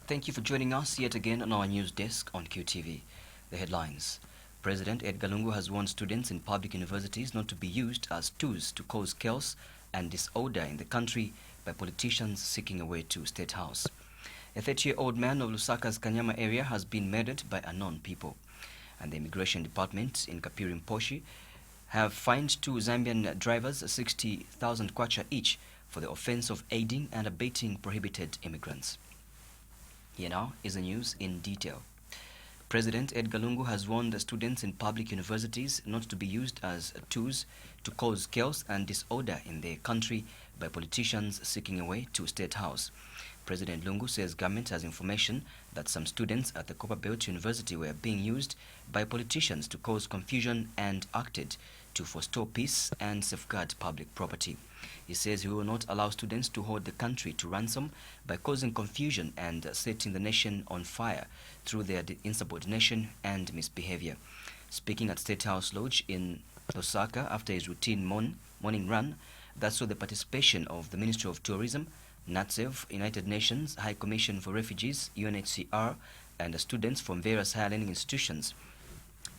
Thank you for joining us yet again on our news desk on QTV. The headlines. President Edgar Lungu has warned students in public universities not to be used as tools to cause chaos and disorder in the country by politicians seeking a way to State House. A 30-year-old man of Lusaka's Kanyama area has been murdered by unknown people. And the Immigration Department in Kapirimposhi have fined two Zambian drivers 60,000 kwacha each for the offense of aiding and abetting prohibited immigrants. Here now is the news in detail. President Edgar Lungu has warned the students in public universities not to be used as tools to cause chaos and disorder in their country by politicians seeking a way to State House. President Lungu says government has information that some students at the Copperbelt University were being used by politicians to cause confusion and acted to forestall peace and safeguard public property. He says he will not allow students to hold the country to ransom by causing confusion and setting the nation on fire through their insubordination and misbehavior. Speaking at State House Lodge in Lusaka after his routine morning run that saw the participation of the Ministry of Tourism, NATSEV, United Nations High Commission for Refugees, UNHCR, and students from various higher learning institutions,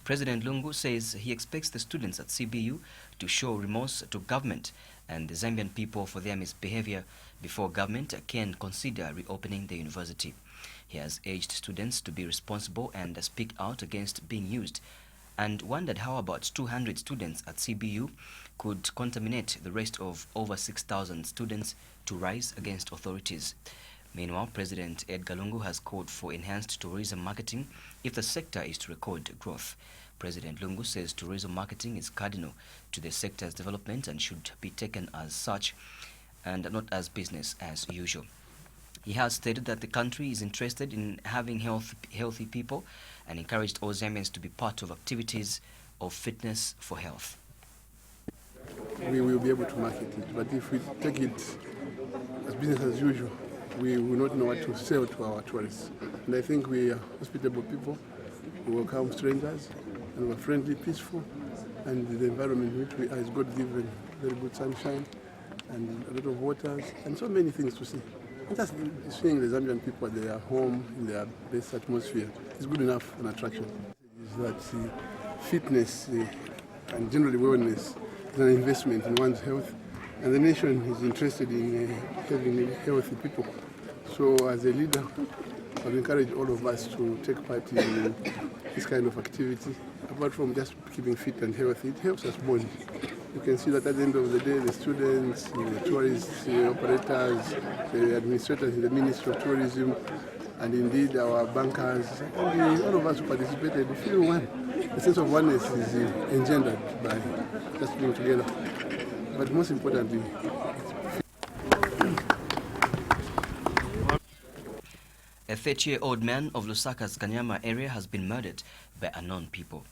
President Lungu says he expects the students at CBU to show remorse to government and the Zambian people for their misbehavior before government can consider reopening the university. He has urged students to be responsible and speak out against being used, and wondered how about 200 students at CBU could contaminate the rest of over 6,000 students to rise against authorities. Meanwhile, President Edgar Lungu has called for enhanced tourism marketing if the sector is to record growth. President Lungu says tourism marketing is cardinal to the sector's development and should be taken as such and not as business as usual. He has stated that the country is interested in having healthy people and encouraged all Zambians to be part of activities of fitness for health. We will be able to market it, but if we take it as business as usual, we will not know what to sell to our tourists. And I think we are hospitable people. We welcome strangers, and we're friendly, peaceful, and the environment in which we are is God-given, very good sunshine, and a lot of waters, and so many things to see. And just seeing the Zambian people at their home, in their best atmosphere, is good enough an attraction. Is that fitness and generally wellness is an investment in one's health, and the nation is interested in having healthy people. So as a leader, I would encourage all of us to take part in this kind of activity. Apart from just keeping fit and healthy, it helps us bond. You can see that at the end of the day, the students, the tourists, the operators, the administrators in the Ministry of Tourism, and indeed our bankers, and all of us who participated, feel one. The sense of oneness is engendered by just being together. But most importantly, a 30-year-old man of Lusaka's Kanyama area has been murdered by unknown people.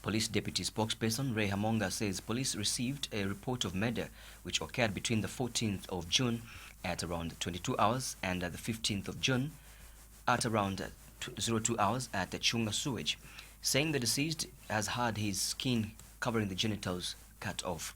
Police Deputy Spokesperson Ray Hamonga says police received a report of murder which occurred between the 14th of June at around 22 hours and the 15th of June at around 02 hours at the Chunga sewage, saying the deceased has had his skin covering the genitals cut off.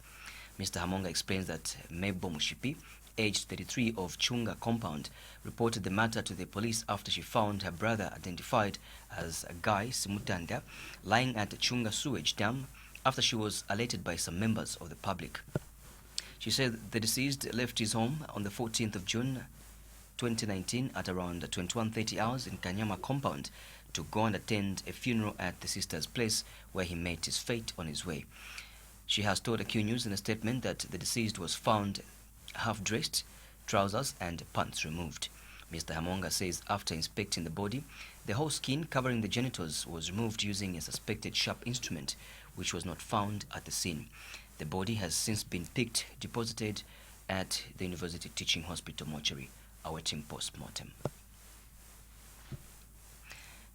Mr. Hamonga explains that Mebo Mushipi, aged 33 of Chunga compound, reported the matter to the police after she found her brother identified as Guy Simutanda lying at the Chunga sewage dam after she was alerted by some members of the public. She said the deceased left his home on the 14th of June 2019 at around 21:30 hours in Kanyama compound to go and attend a funeral at the sister's place where he met his fate on his way. She has told AQ News in a statement that the deceased was found half-dressed, trousers and pants removed. Mr. Hamonga says after inspecting the body, the whole skin covering the genitals was removed using a suspected sharp instrument, which was not found at the scene. The body has since been picked, deposited at the University Teaching Hospital mortuary, awaiting post-mortem.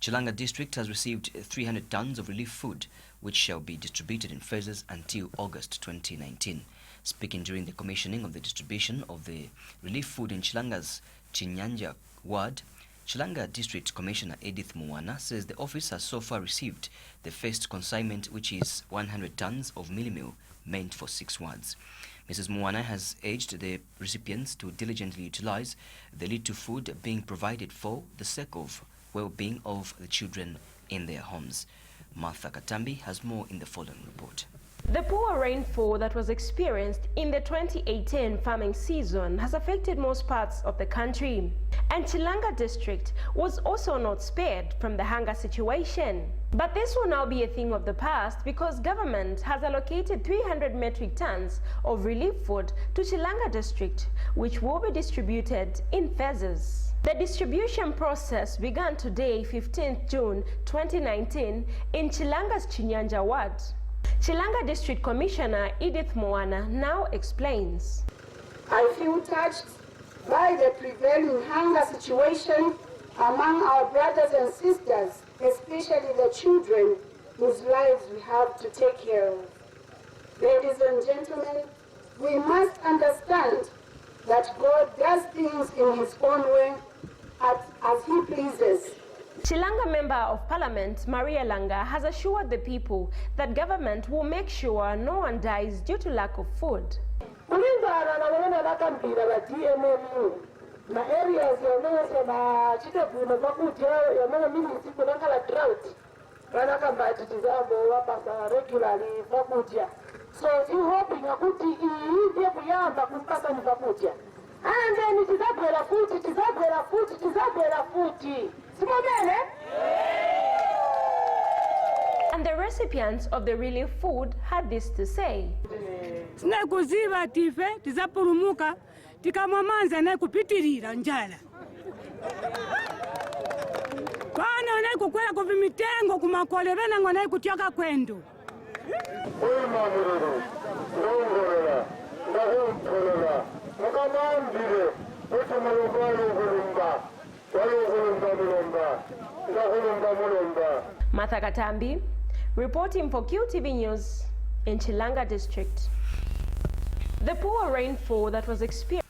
Chilanga District has received 300 tons of relief food, which shall be distributed in phases until August 2019. Speaking during the commissioning of the distribution of the relief food in Chilanga's Chinyanja ward, Chilanga District Commissioner Edith Muwana says the office has so far received the first consignment, which is 100 tons of mealie meal meant for 6 wards. Mrs. Moana has urged the recipients to diligently utilize the little food being provided for the sake of well-being of the children in their homes. Martha Katambi has more in the following report. The poor rainfall that was experienced in the 2018 farming season has affected most parts of the country, and Chilanga district was also not spared from the hunger situation. But this will now be a thing of the past because government has allocated 300 metric tons of relief food to Chilanga district, which will be distributed in phases. The distribution process began today, 15th June 2019, in Chilanga's Chinyanja ward. Chilanga District Commissioner Edith Moana now explains. I feel touched by the prevailing hunger situation among our brothers and sisters, especially the children whose lives we have to take care of. Ladies and gentlemen, we must understand that God does things in His own way as He pleases. Chilanga Member of Parliament Maria Langa has assured the people that government will make sure no one dies due to lack of food. So you hoping and then it is up food, it is up food, it is up food. And the recipients of the relief food had this to say. Sinakuziva tife tizapurumuka tikamwamanza naye kupitirira njala. Kwana naye kukwela kuvimitengo kumakole vena ngwa naye kutyoka kwendo. Martha Katambi, reporting for QTV News in Chilanga District. The poor rainfall that was experienced.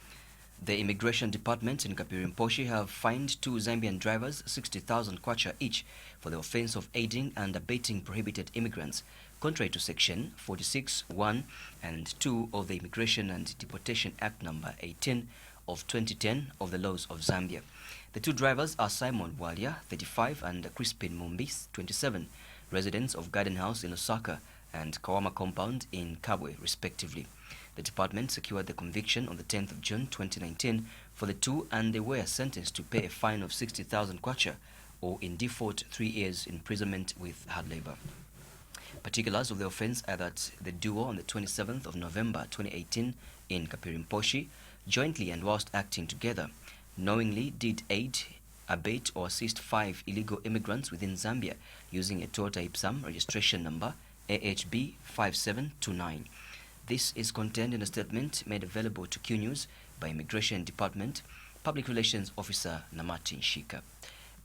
The Immigration Department in Kapirimposhi have fined 2 Zambian drivers 60,000 kwacha each for the offense of aiding and abetting prohibited immigrants, contrary to Section 46(1) and 2 of the Immigration and Deportation Act number 18 of 2010 of the laws of Zambia. The 2 drivers are Simon Walia, 35, and Crispin Mumbis, 27, residents of Garden House in Osaka and Kawama Compound in Kabwe, respectively. The department secured the conviction on the 10th of June 2019 for the 2, and they were sentenced to pay a fine of 60,000 kwacha, or in default 3 years imprisonment with hard labor. Particulars of the offense are that the duo on the 27th of November 2018 in Kapirimposhi, jointly and whilst acting together, knowingly did aid, abet or assist 5 illegal immigrants within Zambia using a Toyota Ipsam registration number AHB 5729. This is contained in a statement made available to Q News by Immigration Department Public Relations Officer Namati Nshika.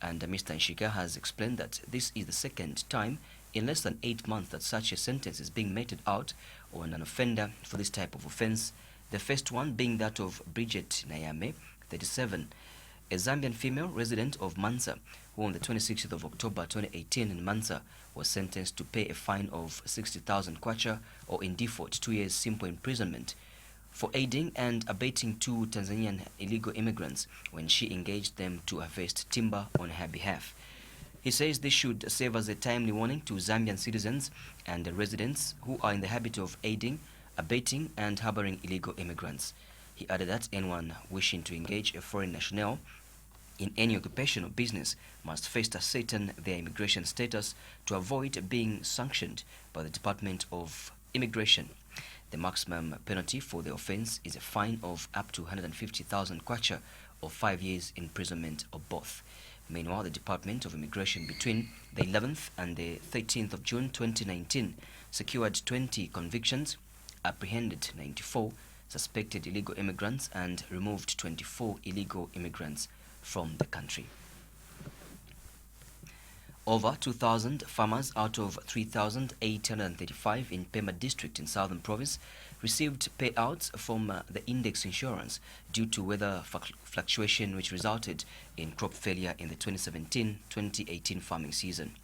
And Mr. Nshika has explained that this is the second time in less than 8 months that such a sentence is being meted out on an offender for this type of offense, the first one being that of Bridget Nayame, 37, a Zambian female resident of Mansa, who on the 26th of October 2018 in Mansa was sentenced to pay a fine of 60,000 kwacha, or in default 2 years simple imprisonment, for aiding and abetting 2 Tanzanian illegal immigrants when she engaged them to harvest timber on her behalf. He says this should serve as a timely warning to Zambian citizens and the residents who are in the habit of aiding, abetting and harboring illegal immigrants. He added that anyone wishing to engage a foreign national in any occupation or business must first ascertain their immigration status to avoid being sanctioned by the Department of Immigration. The maximum penalty for the offense is a fine of up to 150,000 kwacha, or 5 years imprisonment or both. Meanwhile, the Department of Immigration between the 11th and the 13th of June 2019 secured 20 convictions, apprehended 94 suspected illegal immigrants and removed 24 illegal immigrants from the country. Over 2,000 farmers out of 3,835 in Pemba district in Southern Province received payouts from the index insurance due to weather fluctuation, which resulted in crop failure in the 2017-2018 farming season.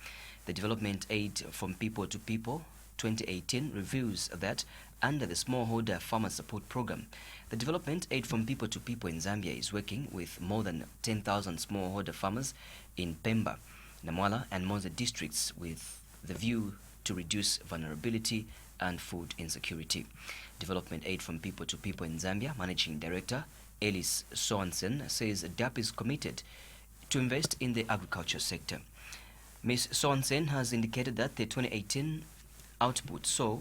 The development aid from People to People 2018 reveals that under the Smallholder Farmer Support Program. The development aid from people to people in Zambia is working with more than 10,000 smallholder farmers in Pemba, Namwala and Monza districts with the view to reduce vulnerability and food insecurity. Development aid from people to people in Zambia Managing Director Ellis Sorensen says DAP is committed to invest in the agriculture sector. Ms. Sorensen has indicated that the 2018 output saw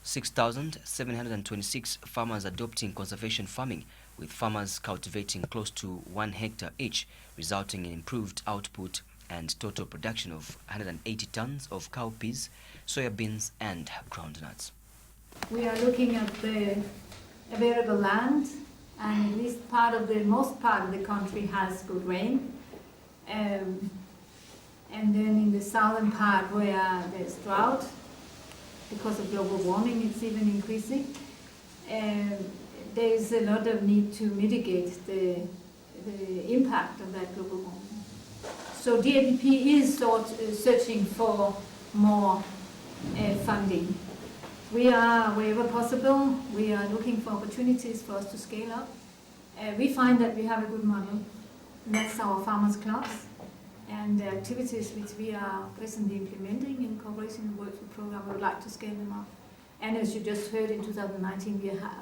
6,726 farmers adopting conservation farming, with farmers cultivating close to 1 hectare each, resulting in improved output and total production of 180 tons of cowpeas, soybeans and groundnuts. We are looking at the available land, and at least most part of the country has good rain. And then in the southern part where there's drought, because of global warming, it's even increasing. There is a lot of need to mitigate the impact of that global warming. So DAP is searching for more funding. We are, wherever possible, we are looking for opportunities for us to scale up. We find that we have a good model, and that's our farmers' clubs. And the activities which we are presently implementing in cooperation with the World Food Programme, we would like to scale them up. And as you just heard, in 2019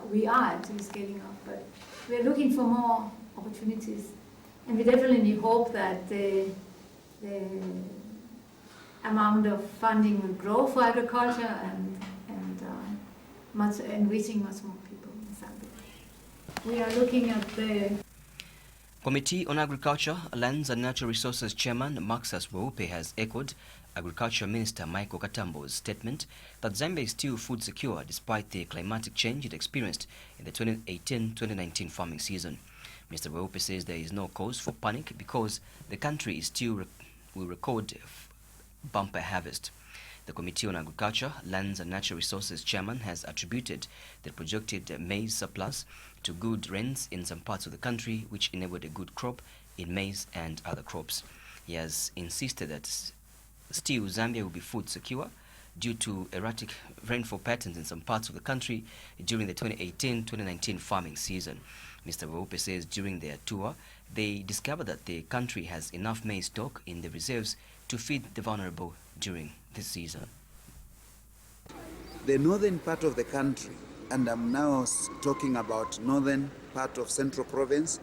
we are actually scaling up, but we are looking for more opportunities. And we definitely hope that the amount of funding will grow for agriculture and reaching much more people in Zambia. We are looking at the Committee on Agriculture, Lands and Natural Resources Chairman Maxas Weupe has echoed Agriculture Minister Michael Katambo's statement that Zambia is still food secure despite the climatic change it experienced in the 2018-2019 farming season. Mr. Weupe says there is no cause for panic because the country is still will record bumper harvest. The Committee on Agriculture, Lands and Natural Resources Chairman has attributed the projected maize surplus to good rains in some parts of the country, which enabled a good crop in maize and other crops. He has insisted that still Zambia will be food secure due to erratic rainfall patterns in some parts of the country during the 2018-2019 farming season. Mr. Weupe says during their tour, they discovered that the country has enough maize stock in the reserves to feed the vulnerable during this season. The northern part of the country, and I'm now talking about northern part of Central Province,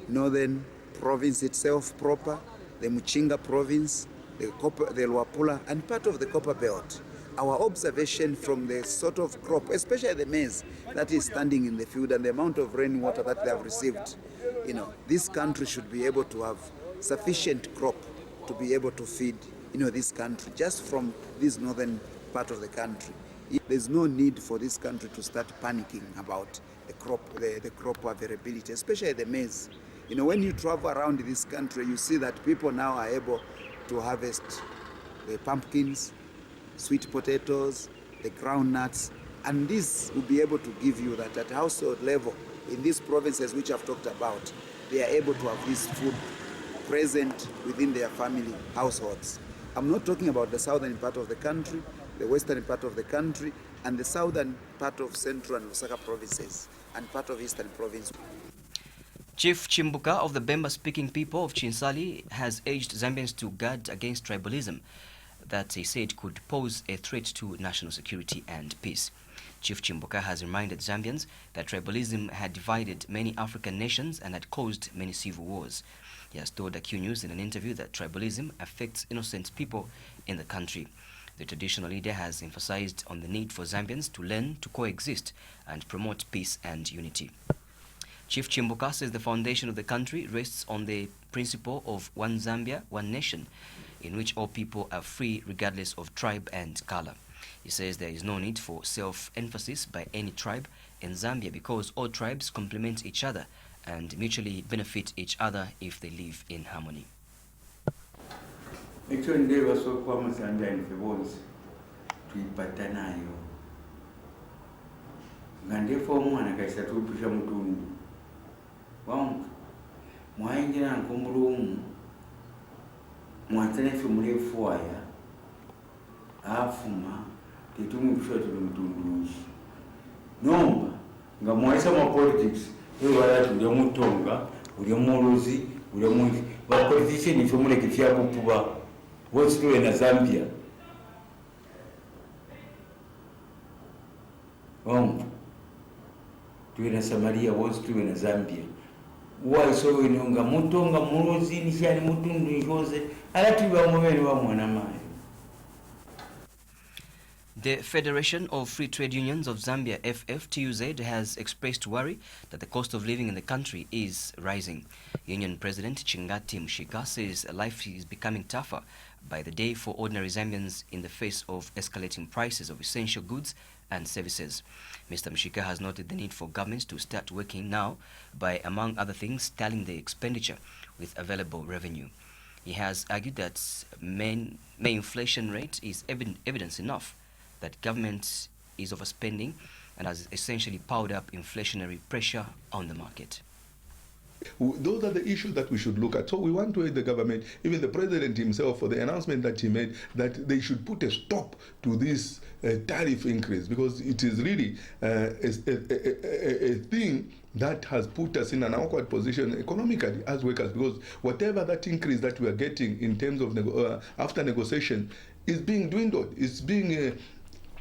northern province itself proper, the Muchinga province, the Luapula, and part of the Copper Belt. Our observation from the sort of crop, especially the maize that is standing in the field and the amount of rainwater that they have received, this country should be able to have sufficient crop to be able to feed, this country, just from this northern part of the country. There's no need for this country to start panicking about the crop availability, especially the maize. When you travel around this country, you see that people now are able to harvest the pumpkins, sweet potatoes, the groundnuts, and this will be able to give you that at household level, in these provinces which I've talked about, they are able to have this food present within their family households. I'm not talking about the southern part of the country, the western part of the country, and the southern part of Central and Lusaka provinces, and part of Eastern province. Chief Chimbuka of the Bemba-speaking people of Chinsali has urged Zambians to guard against tribalism that he said could pose a threat to national security and peace. Chief Chimbuka has reminded Zambians that tribalism had divided many African nations and had caused many civil wars. He has told Q News in an interview that tribalism affects innocent people in the country. The traditional leader has emphasized on the need for Zambians to learn to coexist and promote peace and unity. Chief Chimbuka says the foundation of the country rests on the principle of one Zambia, one nation, in which all people are free regardless of tribe and color. He says there is no need for self-emphasis by any tribe in Zambia because all tribes complement each other and mutually benefit each other if they live in harmony. Ekyo ndeeba sooka amasanja nfe bonse tuipata nayo nga ndefa omwana kaisa tupusha mutundu wangu mwayingira nkomulumu mwatenefe mulefuwaya afuma tetumupusha tuli mutundu nshi nomba nga mwaisa ma politics wala tulya mutonga ulya muluzi ulya mwiki ba politician ife muleke fyakupuba what's doing na Zambia tuina Somalia what's doing na Zambia why so nga mutonga muluzi ni shali mutundu njoze alati ba mwene wa mwana mai. The Federation of Free Trade Unions of Zambia, FFTUZ, has expressed worry that the cost of living in the country is rising. Union President Chingati Mshika says life is becoming tougher by the day for ordinary Zambians in the face of escalating prices of essential goods and services. Mr. Mshika has noted the need for governments to start working now by, among other things, tallying the expenditure with available revenue. He has argued that main inflation rate is evidence enough that government is overspending and has essentially powered up inflationary pressure on the market. Those are the issues that we should look at. So we want to aid the government, even the president himself, for the announcement that he made that they should put a stop to this tariff increase, because it is really a thing that has put us in an awkward position economically as workers, because whatever that increase that we are getting in terms of after negotiation is being dwindled, it's being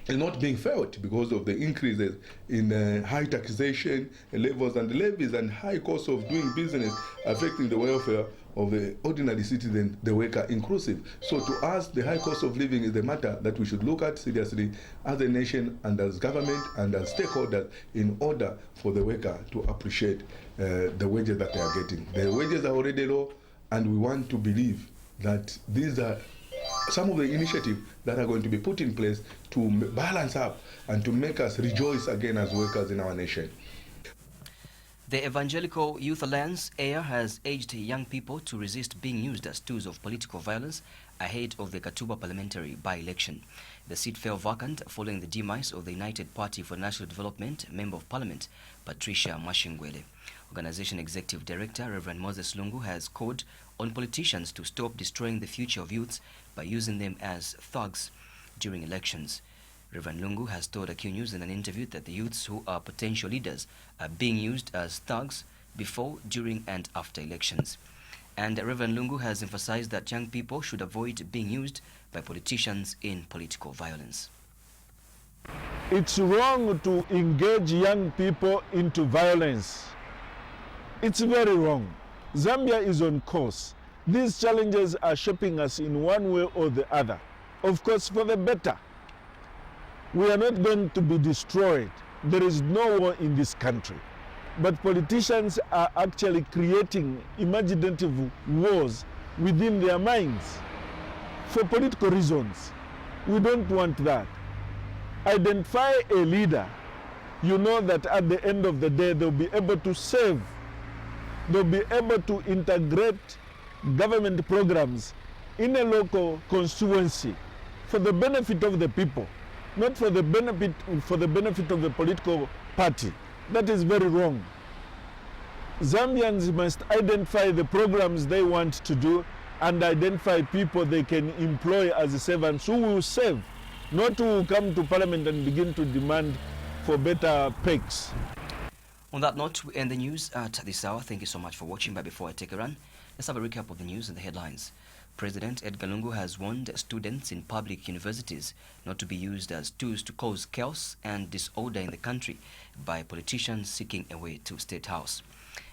not being felt because of the increases in high taxation levels and levies and high cost of doing business affecting the welfare of the ordinary citizen, the worker inclusive. So to us, the high cost of living is the matter that we should look at seriously as a nation and as government and as stakeholders in order for the worker to appreciate the wages that they are getting. The wages are already low, and we want to believe that these are some of the initiatives that are going to be put in place to balance up and to make us rejoice again as workers in our nation. The Evangelical Youth Alliance, AYA, has urged young people to resist being used as tools of political violence ahead of the Katuba parliamentary by-election. The seat fell vacant following the demise of the United Party for National Development Member of Parliament, Patricia Mashingwele. Organization Executive Director Reverend Moses Lungu has called on politicians to stop destroying the future of youths by using them as thugs during elections. Reverend Lungu has told AQ News in an interview that the youths who are potential leaders are being used as thugs before, during and after elections. And Reverend Lungu has emphasized that young people should avoid being used by politicians in political violence. It's wrong to engage young people into violence. It's very wrong. Zambia is on course. These challenges are shaping us in one way or the other. Of course, for the better. We are not going to be destroyed. There is no war in this country. But politicians are actually creating imaginative wars within their minds for political reasons. We don't want that. Identify a leader. You know that at the end of the day, they'll be able to save. They'll be able to integrate government programs in a local constituency for the benefit of the people, not for the benefit of the political party. That is very wrong. Zambians must identify the programs they want to do and identify people they can employ as servants who will serve, not who will come to parliament and begin to demand for better pegs. On that note, we end the news at this hour. Thank you so much for watching. But before I take a run, let's have a recap of the news and the headlines. President Edgar Lungu has warned students in public universities not to be used as tools to cause chaos and disorder in the country by politicians seeking a way to State House.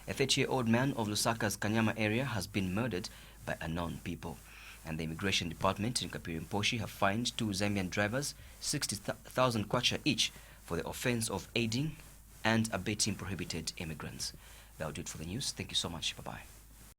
A 30-year-old man of Lusaka's Kanyama area has been murdered by unknown people. And the Immigration Department in Kapirimposhi have fined 2 Zambian drivers 60,000 kwacha each for the offense of aiding and abetting prohibited immigrants. That will do it for the news. Thank you so much. Bye-bye.